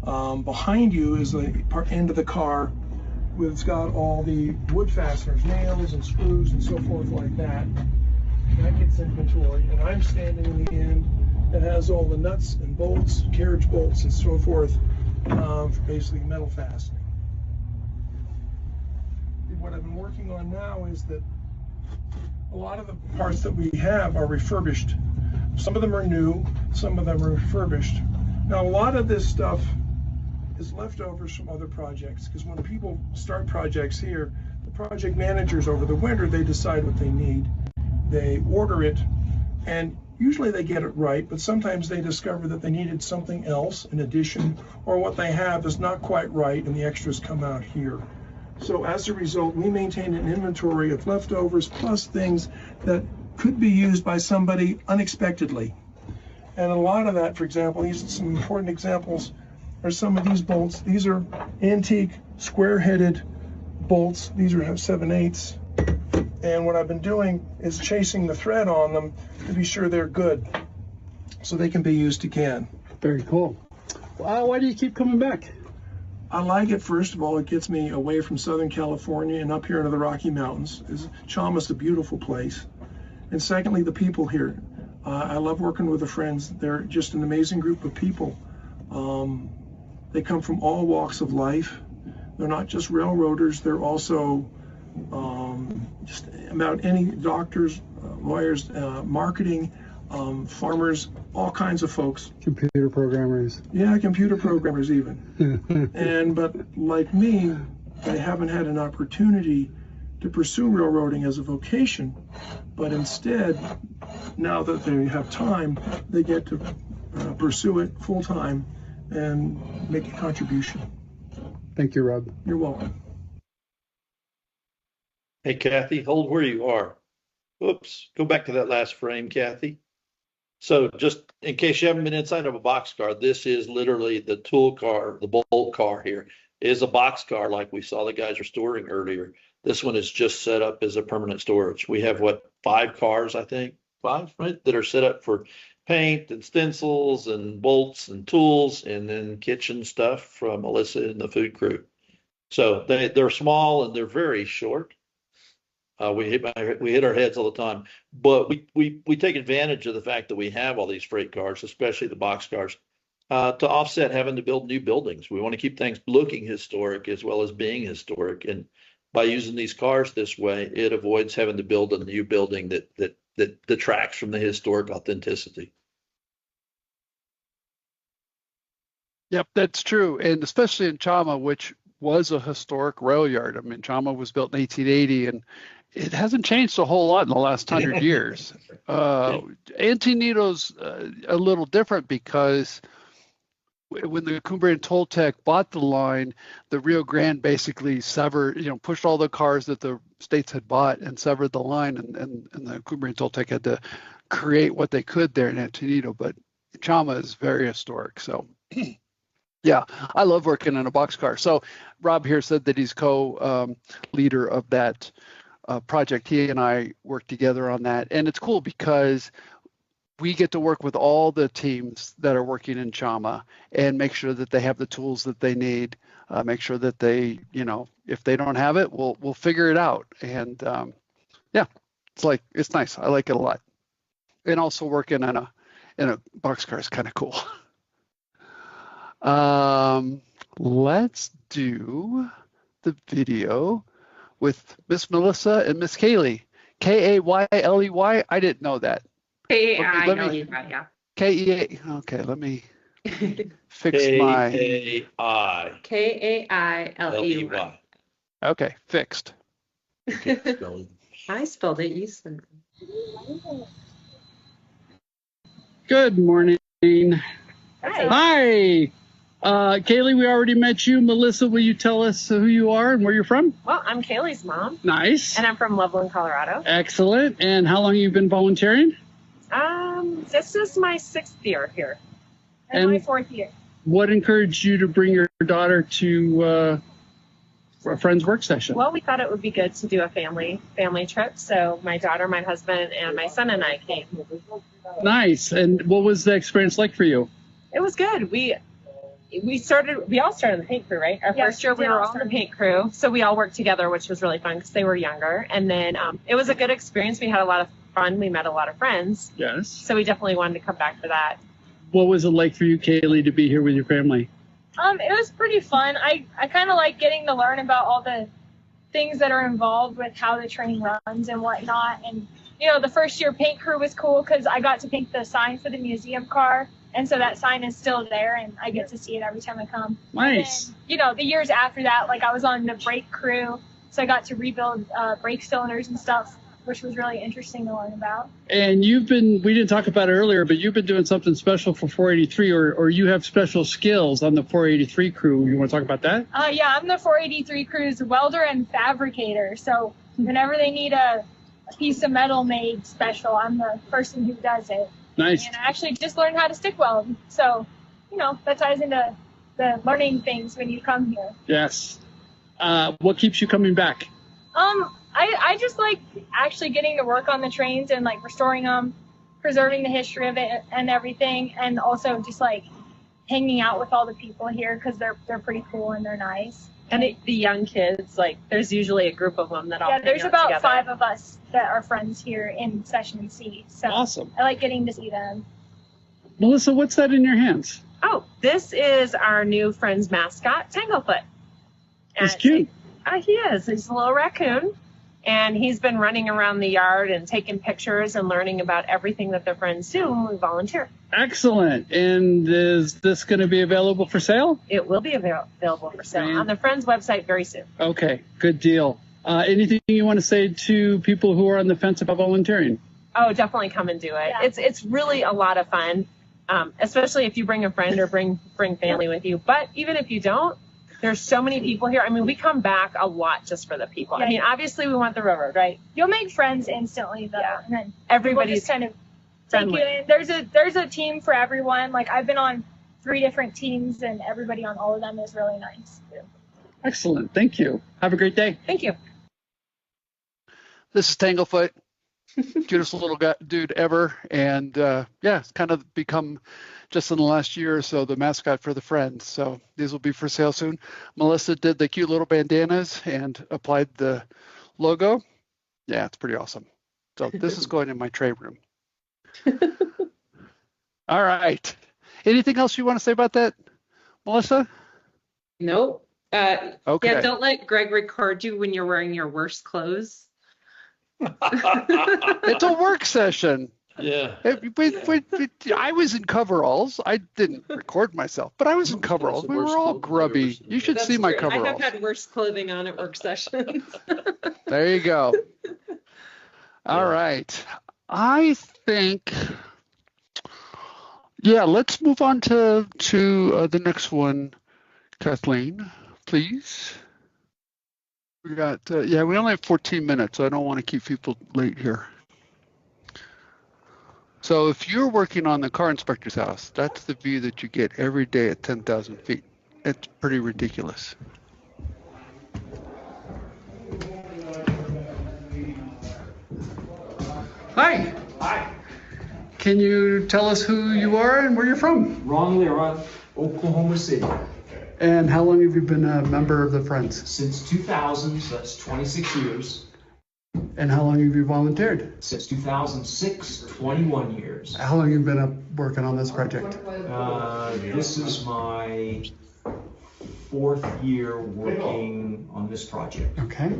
Behind you is the end of the car. It's got all the wood fasteners, nails and screws and so forth like that. That gets inventory. And I'm standing in the end that has all the nuts and bolts, carriage bolts and so forth, for basically metal fastening. What I've been working on now is that a lot of the parts that we have are refurbished. Some of them are new, some of them are refurbished. Now, a lot of this stuff is leftovers from other projects, because when people start projects here, the project managers over the winter, they decide what they need. They order it, and usually they get it right, but sometimes they discover that they needed something else in addition, or what they have is not quite right, and the extras come out here. So as a result, we maintain an inventory of leftovers plus things that could be used by somebody unexpectedly. And a lot of that, for example, these are some important examples, are some of these bolts. These are antique square-headed bolts. These are 7/8. And what I've been doing is chasing the thread on them to be sure they're good, so they can be used again. Very cool. Why do you keep coming back? I like it. First of all, it gets me away from Southern California and up here into the Rocky Mountains. Chama's a beautiful place. And secondly, the people here. I love working with the Friends. They're just an amazing group of people. They come from all walks of life. They're not just railroaders. They're also just about any doctors, lawyers, marketing, farmers, all kinds of folks. Computer programmers. Yeah, computer programmers even. But like me, they haven't had an opportunity to pursue railroading as a vocation, but instead, now that they have time, they get to pursue it full time and make a contribution. Thank you, Rob. You're welcome. Hey, Kathy, hold where you are. Oops, go back to that last frame, Kathy. So just in case you haven't been inside of a boxcar, this is literally the tool car, the bolt car here is a boxcar like we saw the guys restoring earlier. This one is just set up as a permanent storage. We have, 5 cars, I think, 5, right, that are set up for paint and stencils and bolts and tools and then kitchen stuff from Melissa and the food crew. So they're small and they're very short. We hit our heads all the time, but we take advantage of the fact that we have all these freight cars, especially the box cars, to offset having to build new buildings. We want to keep things looking historic as well as being historic, and by using these cars this way, it avoids having to build a new building that detracts from the historic authenticity. Yep, that's true, and especially in Chama, which was a historic rail yard. I mean, Chama was built in 1880, and it hasn't changed a whole lot in the last 100 years. Antonito's a little different because when the Cumbres and Toltec bought the line, the Rio Grande basically severed, pushed all the cars that the states had bought and severed the line, and the Cumbres and Toltec had to create what they could there in Antonito. But Chama is very historic, so. Yeah, I love working in a boxcar. So Rob here said that he's co-leader of that project. He and I worked together on that. And it's cool because we get to work with all the teams that are working in Chama and make sure that they have the tools that they need. Make sure that they, if they don't have it, we'll figure it out. And yeah, it's nice. I like it a lot. And also working in a boxcar is kind of cool. Let's do the video with Miss Melissa and Miss Kailey. Kayley. I didn't know that. Kailey, yeah. Kea. Okay, let me fix my Kailey. Kailey. Okay, fixed. I spelled it. You said. Good morning. Hi. Hi. Kailey, we already met you. Melissa, will you tell us who you are and where you're from? Well, I'm Kailey's mom. Nice. And I'm from Loveland, Colorado. Excellent. And how long have you been volunteering? This is my 6th year here. And my 4th year. What encouraged you to bring your daughter to a friend's work session? Well, we thought it would be good to do a family trip. So my daughter, my husband, and my son and I came. Nice. And what was the experience like for you? It was good. We all started in the paint crew, right? Our first year we were all in the paint crew. So we all worked together, which was really fun because they were younger. And then it was a good experience. We had a lot of fun. We met a lot of friends. Yes. So we definitely wanted to come back for that. What was it like for you, Kailey, to be here with your family? It was pretty fun. I kind of like getting to learn about all the things that are involved with how the train runs and whatnot. And, the first year paint crew was cool because I got to paint the sign for the museum car. And so that sign is still there, and I get to see it every time I come. Nice. And, the years after that, I was on the brake crew, so I got to rebuild brake cylinders and stuff, which was really interesting to learn about. And we didn't talk about it earlier, but you've been doing something special for 483, or you have special skills on the 483 crew. You want to talk about that? Yeah, I'm the 483 crew's welder and fabricator. So whenever they need a piece of metal made special, I'm the person who does it. Nice. And I actually just learned how to stick weld. So, that ties into the learning things when you come here. Yes. What keeps you coming back? I just like actually getting to work on the trains and restoring them, preserving the history of it and everything, and also just hanging out with all the people here because they're pretty cool and they're nice. And the young kids, there's usually a group of them that all hang there's out about together. 5 of us that are friends here in Session C. So awesome. I like getting to see them. Melissa, what's that in your hands? Oh, this is our new friend's mascot, Tanglefoot. He's cute. He is. He's a little raccoon. And he's been running around the yard and taking pictures and learning about everything that their friends do when we volunteer. Excellent. And is this going to be available for sale? It will be available for sale on the Friends website very soon. Okay, good deal. Anything you want to say to people who are on the fence about volunteering? Oh, definitely come and do it. Yeah. It's really a lot of fun, especially if you bring a friend or bring family with you. But even if you don't, there's so many people here. I mean, we come back a lot just for the people. Yeah. I mean, obviously we want the railroad, right? You'll make friends instantly, though. Yeah. And then everybody's just kind of friendly. Take you in. There's a team for everyone. I've been on 3 different teams, and everybody on all of them is really nice. Excellent. Thank you. Have a great day. Thank you. This is Tanglefoot, cutest little dude ever. And it's kind of become, just in the last year or so, the mascot for the Friends. So these will be for sale soon. Melissa did the cute little bandanas and applied the logo. Yeah, it's pretty awesome. So this is going in my tray room. All right. Anything else you want to say about that, Melissa? Nope. Okay. Yeah, don't let Greg record you when you're wearing your worst clothes. It's a work session. Yeah. I was in coveralls. I didn't record myself, but I was in coveralls. We were all grubby. You should see my coveralls. I have had worse clothing on at work sessions. There you go. All right. I think, let's move on to the next one. Kathleen, please. We got, we only have 14 minutes, so I don't want to keep people late here. So if you're working on the car inspector's house, that's the view that you get every day at 10,000 feet. It's pretty ridiculous. Hi. Hi. Can you tell us who you are and where you're from? Ron Leron, Oklahoma City. And how long have you been a member of the Friends? Since 2000, so that's 26 years. And how long have you volunteered? Since 2006, 21 years. How long have you been working on this project? This is my 4th year working on this project. Okay.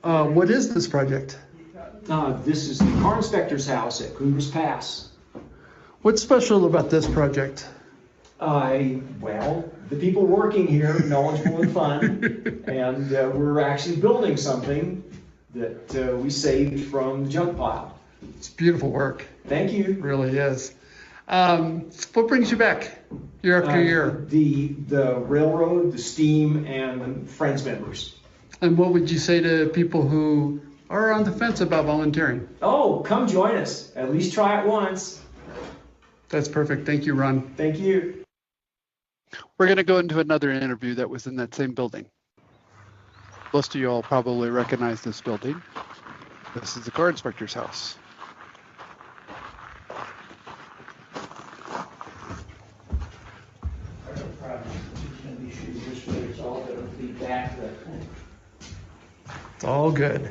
What is this project? This is the car inspector's house at Cumbres Pass. What's special about this project? Well, the people working here are knowledgeable and fun, and we're actually building something that we saved from the junk pile. It's beautiful work. Thank you. It really is. What brings you back year after year? The railroad, the steam, and the Friends members. And what would you say to people who are on the fence about volunteering? Oh, come join us. At least try it once. That's perfect. Thank you, Ron. Thank you. We're going to go into another interview that was in that same building. Most of you all probably recognize this building. This is the car inspector's house. It's all good.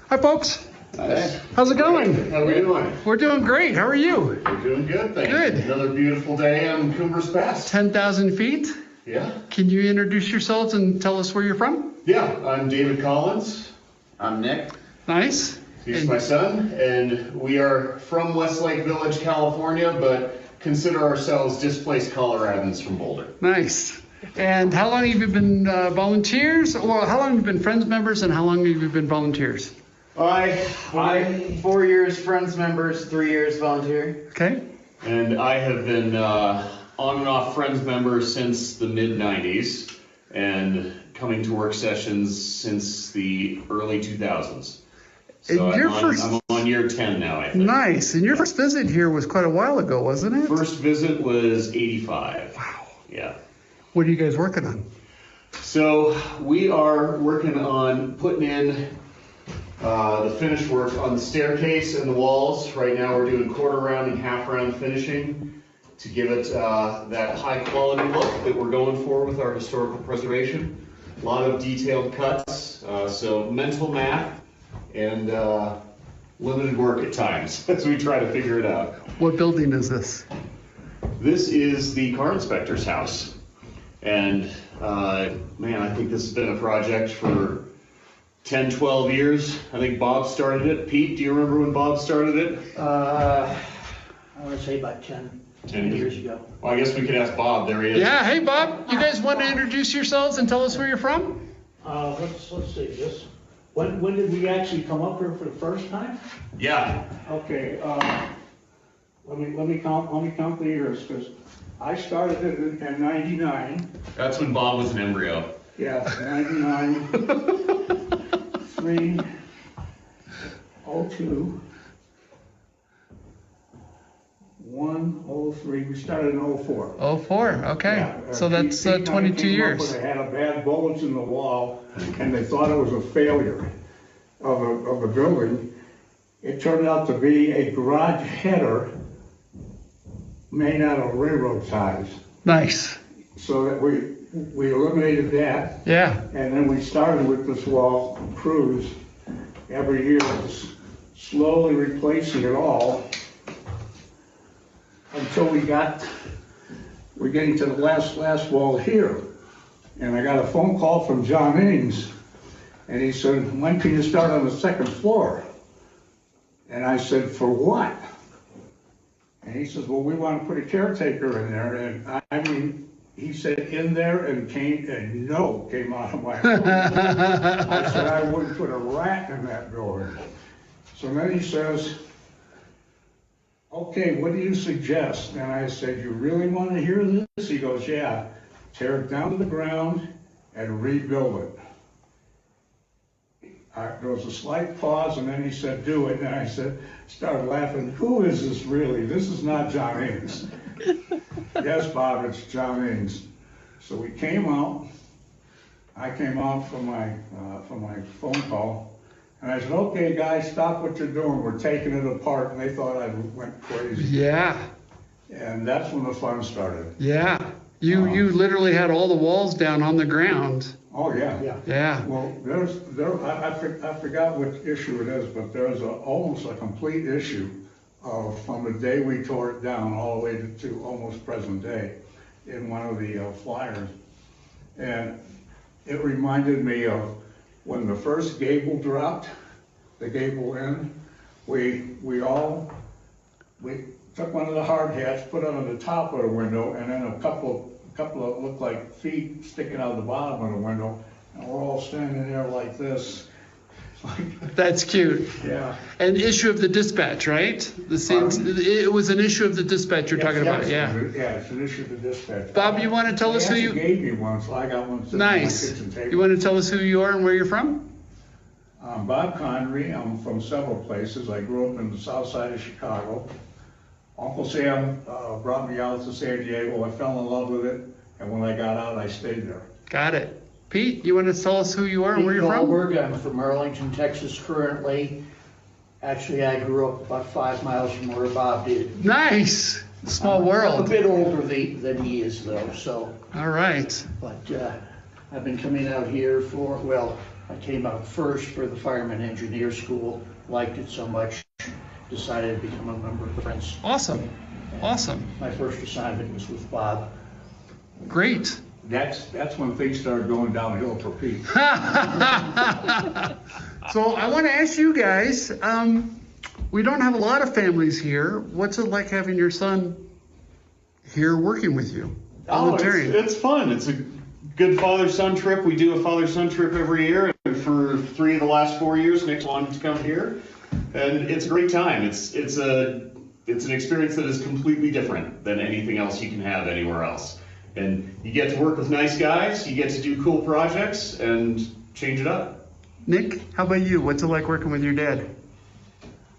Hi, folks. Hi. How's it going? How are we doing? We're doing great. How are you? We're doing good, thanks. Good. Another beautiful day on Cumbres Pass. 10,000 feet? Yeah. Can you introduce yourselves and tell us where you're from? Yeah, I'm David Collins. I'm Nick. Nice. He's my son, and we are from Westlake Village, California, but consider ourselves displaced Coloradans from Boulder. Nice. And how long have you been volunteers? Or how long have you been Friends members, and how long have you been volunteers? I 4 years Friends members, 3 years volunteer. Okay. And I have been on and off Friends member since the mid-90s, and coming to work sessions since the early 2000s. So I'm on year 10 now, I think. Nice. And your first visit here was quite a while ago, wasn't it? First visit was 85. Wow. Yeah. What are you guys working on? So we are working on putting in the finish work on the staircase and the walls. Right now we're doing quarter round and half round finishing to give it that high quality look that we're going for with our historical preservation. A lot of detailed cuts, so mental math and limited work at times as we try to figure it out. What building is this? This is the car inspector's house. And man, I think this has been a project for 10, 12 years. I think Bob started it. Pete, do you remember when Bob started it? I want to say about 10 years ago. Well, I guess we could ask Bob. There he is. Yeah, hey Bob, you guys want to introduce yourselves and tell us where you're from? Let's see this. When did we actually come up here for the first time? Yeah. Okay. Let me count the years, because I started it in '99. That's when Bob was an embryo. Yeah, 99. 3, 02, 1, 03. We started in 04. 04, okay. Yeah, so that's 22 years. They had a bad bulge in the wall, and they thought it was a failure of a building. It turned out to be a garage header made out of railroad ties. Nice. So that we eliminated that. Yeah. And then we started with this wall cruise every year, slowly replacing it all until we're getting to the last wall here. And I got a phone call from John Ings, and he said, when can you start on the second floor? And I said, for what? And he says, well, we want to put a caretaker in there. And I mean, he said in there and no came out of my mouth. I said, I wouldn't put a rat in that building. So then he says, okay, what do you suggest? And I said, you really want to hear this? He goes, yeah, tear it down to the ground and rebuild it. There was a slight pause, and then he said, do it. And I started laughing. Who is this really? This is not John Ings. Yes, Bob, it's John Ings. So we came out. I came out from my phone call. And I said, okay, guys, stop what you're doing. We're taking it apart. And they thought I went crazy. Yeah. And that's when the fun started. Yeah. You literally had all the walls down on the ground. Oh, yeah. Yeah. Well, I forgot which issue it is, but there's almost a complete issue from the day we tore it down all the way to almost present day in one of the flyers. And it reminded me of when the first gable dropped, the gable end, we took one of the hard hats, put it on the top of the window, and then a couple of looked like feet sticking out of the bottom of the window, and we're all standing there like this. That's cute. Yeah. An issue of the dispatch, right? It was an issue of the dispatch you're talking about, yeah. Yeah, it's an issue of the dispatch. Bob, you want to tell us who you... gave me one, so I got one sitting nice. on my kitchen table. You want to tell us who you are and where you're from? I'm Bob Connery. I'm from several places. I grew up in the south side of Chicago. Uncle Sam brought me out to San Diego. I fell in love with it, and when I got out, I stayed there. Got it. Pete, you want to tell us who you are and where you're from? Goldberg. I'm from Arlington, Texas currently. Actually, I grew up about 5 miles from where Bob did. Nice. Small world. I'm a bit older than he is, though, so. All right. But I've been coming out here for, well, I came out first for the Fireman Engineer School, liked it so much, decided to become a member of the Friends. Awesome. Awesome. My first assignment was with Bob. Great. That's when things started going downhill for Pete. So I want to ask you guys, we don't have a lot of families here. What's it like having your son here working with you? It's fun. It's a good father-son trip. We do a father-son trip every year, and for 3 of the last 4 years, Nick wanted to come here, and it's a great time. It's an experience that is completely different than anything else you can have anywhere else. And you get to work with nice guys, you get to do cool projects, and change it up. Nick, how about you? What's it like working with your dad?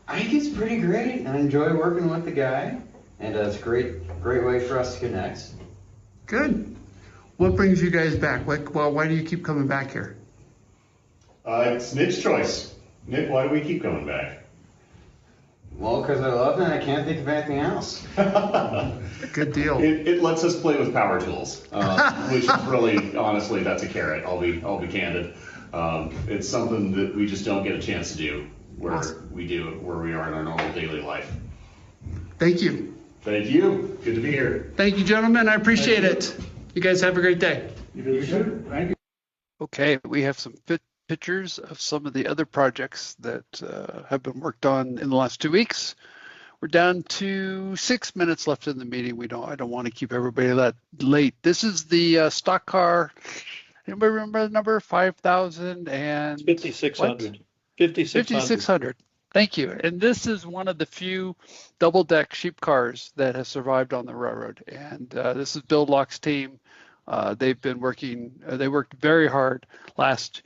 I think it's pretty great. I enjoy working with the guy, and it's a great way for us to connect. Good. What brings you guys back? Why do you keep coming back here? It's Nick's choice. Nick, why do we keep coming back? Well, because I love it and I can't think of anything else. Good deal. It lets us play with power tools, which is really, honestly, that's a carrot. I'll be candid. It's something that we just don't get a chance to do where we are in our normal daily life. Thank you. Thank you. Good to be here. Thank you, gentlemen. I appreciate it. You guys have a great day. You should. Thank you. Okay, we have some pictures of some of the other projects that have been worked on in the last 2 weeks. We're down to 6 minutes left in the meeting. I don't want to keep everybody that late. This is the stock car. Anybody remember the number? 5,000 and 5,600. 5,600. Thank you. And this is one of the few double-deck sheep cars that has survived on the railroad. And this is Bill Locke's team. They've been working. They worked very hard last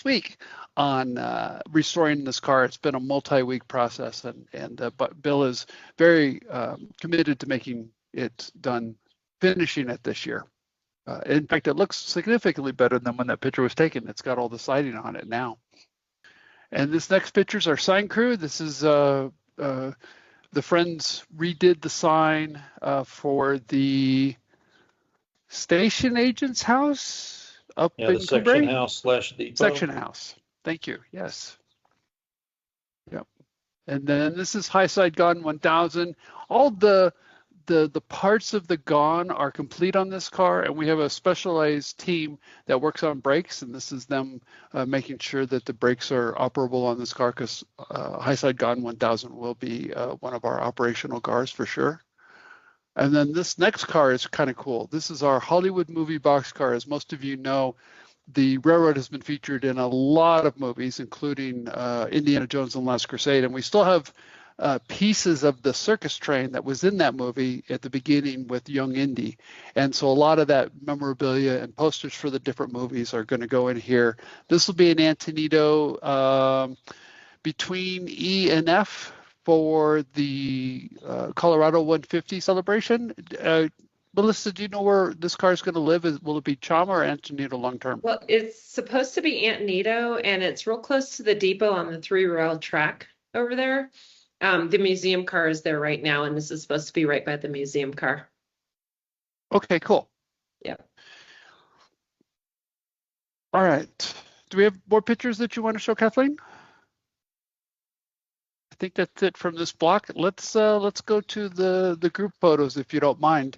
week on restoring this car. It's been a multi-week process, but Bill is very committed to making it done, finishing it this year. In fact, it looks significantly better than when that picture was taken. It's got all the siding on it now. And this next picture is our sign crew. This is the Friends redid the sign for the station agent's house. Up in the section house / depot. Section house. Thank you. Yes. Yep. And then this is High Side Gun 1000. All the parts of the gun are complete on this car, and we have a specialized team that works on brakes, and this is them making sure that the brakes are operable on this car, because High Side Gun 1000 will be one of our operational cars for sure. And then this next car is kind of cool. This is our Hollywood Movie Boxcar. As most of you know, the railroad has been featured in a lot of movies, including Indiana Jones and the Last Crusade. And we still have pieces of the circus train that was in that movie at the beginning with young Indy. And so a lot of that memorabilia and posters for the different movies are going to go in here. This will be an Antonito between E and F for the Colorado 150 celebration. Melissa, do you know where this car is going to live? Will it be Chama or Antonito long term? Well, it's supposed to be Antonito, and it's real close to the depot on the 3-rail track over there. The museum car is there right now, and this is supposed to be right by the museum car. Okay, cool. Yeah. All right. Do we have more pictures that you want to show, Kathleen? I think that's it from this block. Let's go to the group photos if you don't mind.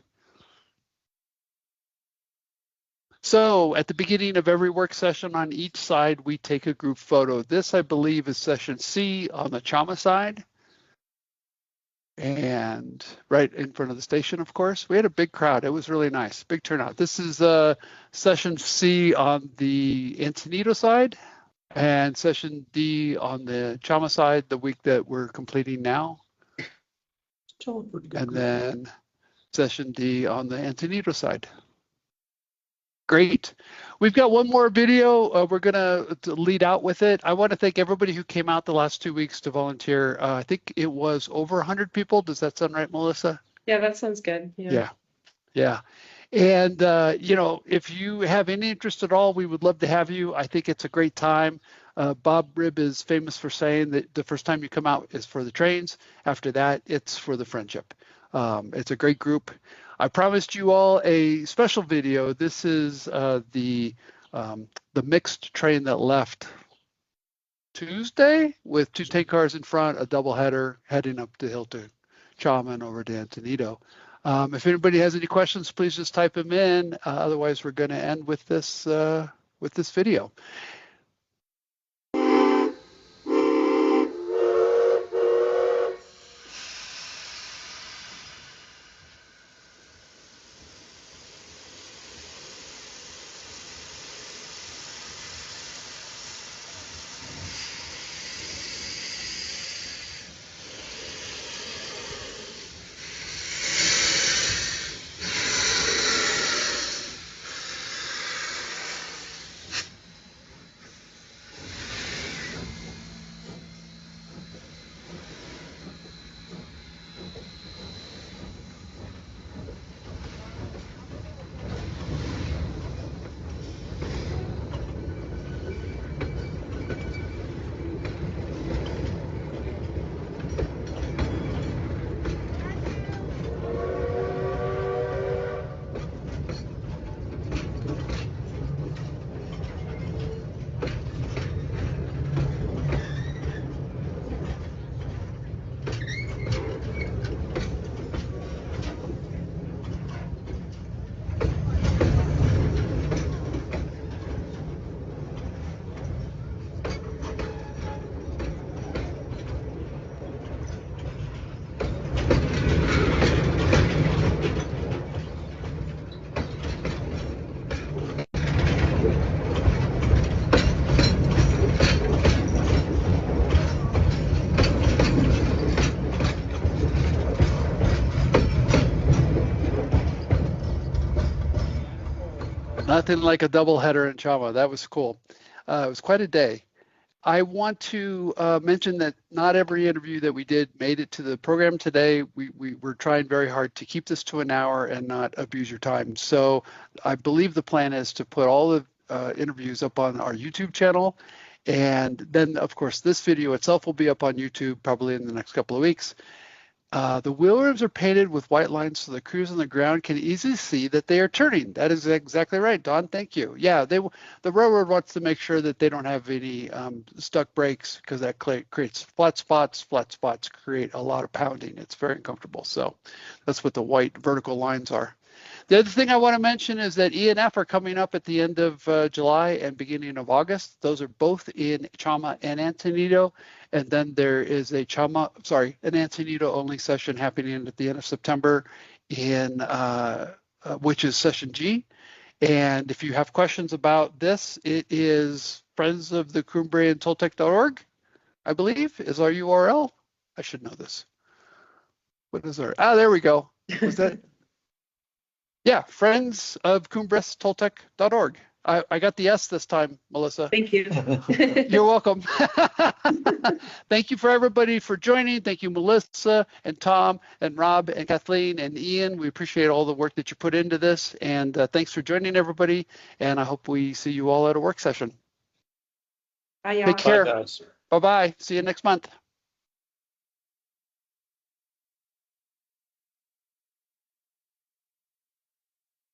So at the beginning of every work session on each side, we take a group photo. This, I believe, is session C on the Chama side. And right in front of the station, of course. We had a big crowd. It was really nice. Big turnout. This is session C on the Antonito side and session D on the Chama side, the week that we're completing now. And then session D on the Antonito side. Great. We've got one more video. We're going to lead out with it. I want to thank everybody who came out the last 2 weeks to volunteer. I think it was over 100 people. Does that sound right, Melissa? Yeah, that sounds good. Yeah. And, if you have any interest at all, we would love to have you. I think it's a great time. Bob Reib is famous for saying that the first time you come out is for the trains. After that, it's for the friendship. It's a great group. I promised you all a special video. This is the mixed train that left Tuesday with 2 tank cars in front, a double header heading up the hill to Chama and over to Antonito. If anybody has any questions, please just type them in. Otherwise, we're going to end with this video. Nothing like a double header in Chama. That was cool. It was quite a day. I want to mention that not every interview that we did made it to the program today. We were trying very hard to keep this to an hour and not abuse your time. So I believe the plan is to put all the interviews up on our YouTube channel. And then, of course, this video itself will be up on YouTube probably in the next couple of weeks. The wheel rims are painted with white lines so the crews on the ground can easily see that they are turning. That is exactly right, Don. Thank you. Yeah, the railroad wants to make sure that they don't have any stuck brakes because that creates flat spots. Flat spots create a lot of pounding. It's very uncomfortable. So that's what the white vertical lines are. The other thing I want to mention is that E and F are coming up at the end of July and beginning of August. Those are both in Chama and Antonito. And then there is an Antonito only session happening at the end of September which is session G. And if you have questions about this, it is friends of the Cumbres and Toltec.org, I believe, is our URL. I should know this. What is our, there we go. Was that? Yeah, friends of Cumbres Toltec.org. I got the S this time, Melissa. Thank you. You're welcome. Thank you for everybody for joining. Thank you, Melissa and Tom and Rob and Kathleen and Ian. We appreciate all the work that you put into this. And thanks for joining, everybody. And I hope we see you all at a work session. Bye, y'all. Take care. Bye, guys. Bye-bye. See you next month.